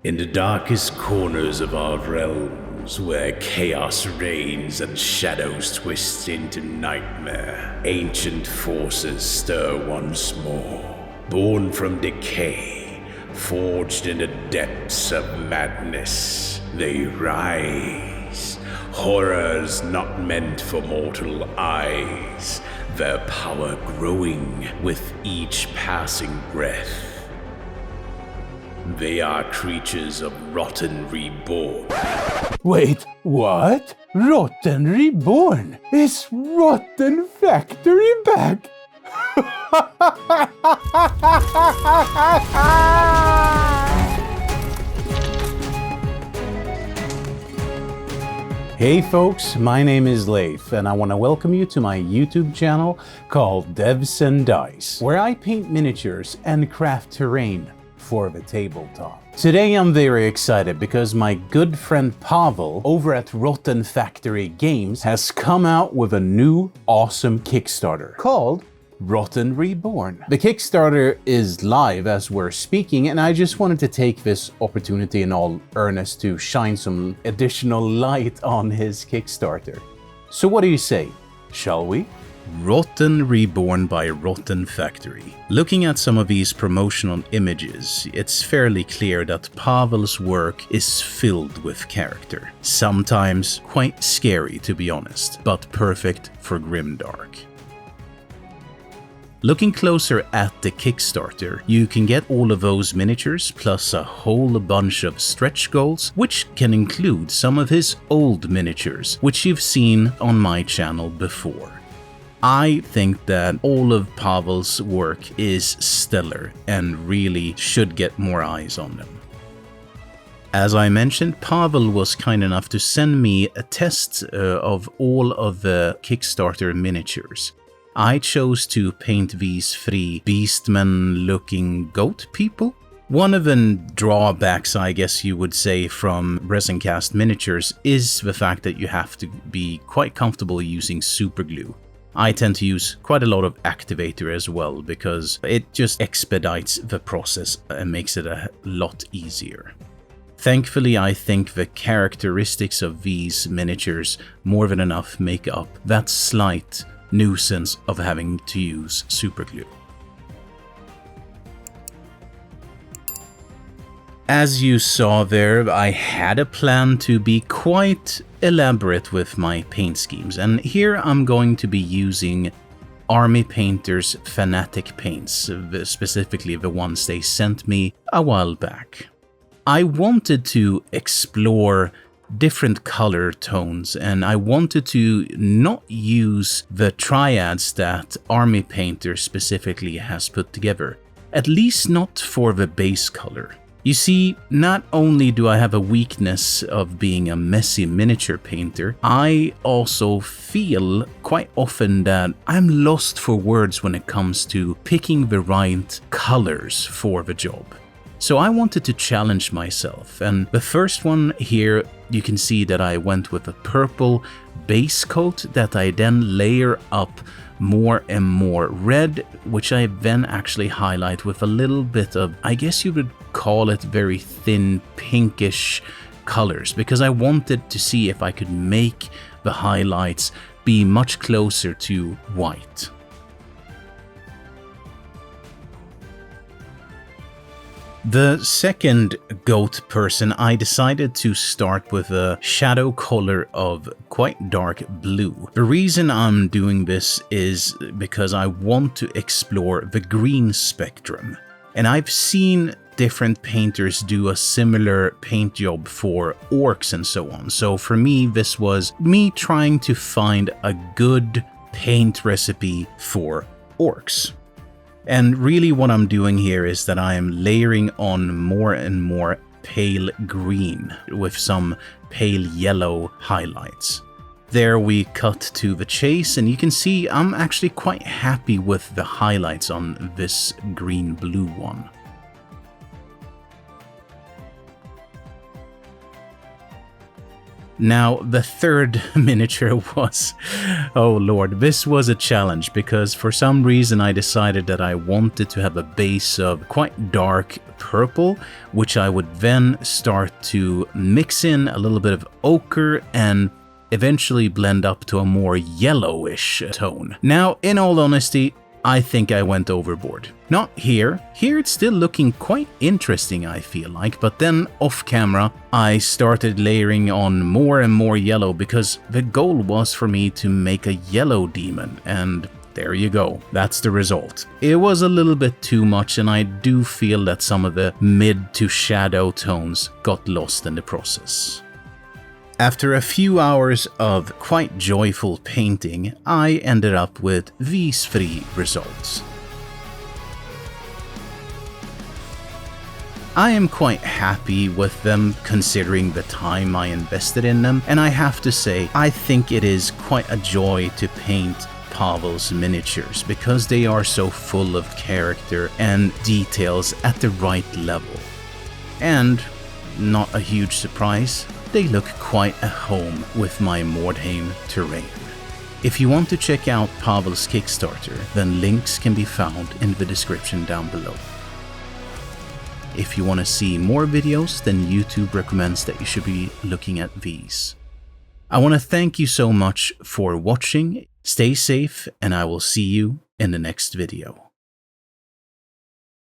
In the darkest corners of our realms, where chaos reigns and shadows twist into nightmare, ancient forces stir once more. Born from decay, forged in the depths of madness, they rise. Horrors not meant for mortal eyes, their power growing with each passing breath. They are creatures of Rotten Reborn. Wait, what? Rotten Reborn? Is Rotten Factory back? Hey folks, my name is Leif and I want to welcome you to my YouTube channel called DEVSANDDICE, where I paint miniatures and craft terrain for the tabletop. Today I'm very excited because my good friend Pavel over at Rotten Factory Games has come out with a new awesome Kickstarter called Rotten Reborn. The Kickstarter is live as we're speaking, and I just wanted to take this opportunity in all earnest to shine some additional light on his Kickstarter. So what do you say? Shall we? Rotten Reborn by Rotten Factory. Looking at some of these promotional images, it's fairly clear that Pavel's work is filled with character. Sometimes quite scary, to be honest, but perfect for grimdark. Looking closer at the Kickstarter, you can get all of those miniatures plus a whole bunch of stretch goals, which can include some of his old miniatures, which you've seen on my channel before. I think that all of Pavel's work is stellar and really should get more eyes on them. As I mentioned, Pavel was kind enough to send me a test of all of the Kickstarter miniatures. I chose to paint these three beastmen-looking goat people. One of the drawbacks, I guess you would say, from resin cast miniatures is the fact that you have to be quite comfortable using superglue. I tend to use quite a lot of activator as well because it just expedites the process and makes it a lot easier. Thankfully, I think the characteristics of these miniatures more than enough make up that slight nuisance of having to use superglue. As you saw there, I had a plan to be quite elaborate with my paint schemes, and here I'm going to be using Army Painter's Fanatic paints, specifically the ones they sent me a while back. I wanted to explore different color tones, and I wanted to not use the triads that Army Painter specifically has put together, at least not for the base color. You see, not only do I have a weakness of being a messy miniature painter, I also feel quite often that I'm lost for words when it comes to picking the right colors for the job. So I wanted to challenge myself, and the first one here, you can see that I went with a purple base coat that I then layer up more and more red, which I then actually highlight with a little bit of, I guess you would call it very thin pinkish colors, because I wanted to see if I could make the highlights be much closer to white. The second goat person, I decided to start with a shadow color of quite dark blue. The reason I'm doing this is because I want to explore the green spectrum. And I've seen different painters do a similar paint job for orcs and so on. So for me, this was me trying to find a good paint recipe for orcs. And really what I'm doing here is that I am layering on more and more pale green with some pale yellow highlights. There we cut to the chase, and you can see I'm actually quite happy with the highlights on this green-blue one. Now, the third miniature was, oh lord, this was a challenge because for some reason I decided that I wanted to have a base of quite dark purple, which I would then start to mix in a little bit of ochre and eventually blend up to a more yellowish tone. Now, in all honesty, I think I went overboard. Not here. Here it's still looking quite interesting, I feel like, but then off camera I started layering on more and more yellow because the goal was for me to make a yellow demon, and there you go. That's the result. It was a little bit too much, and I do feel that some of the mid to shadow tones got lost in the process. After a few hours of quite joyful painting, I ended up with these 3 results. I am quite happy with them considering the time I invested in them, and I have to say, I think it is quite a joy to paint Pavel's miniatures because they are so full of character and details at the right level. And, not a huge surprise, they look quite at home with my Mordheim terrain. If you want to check out Pavel's Kickstarter, then links can be found in the description down below. If you want to see more videos, then YouTube recommends that you should be looking at these. I want to thank you so much for watching, stay safe, and I will see you in the next video.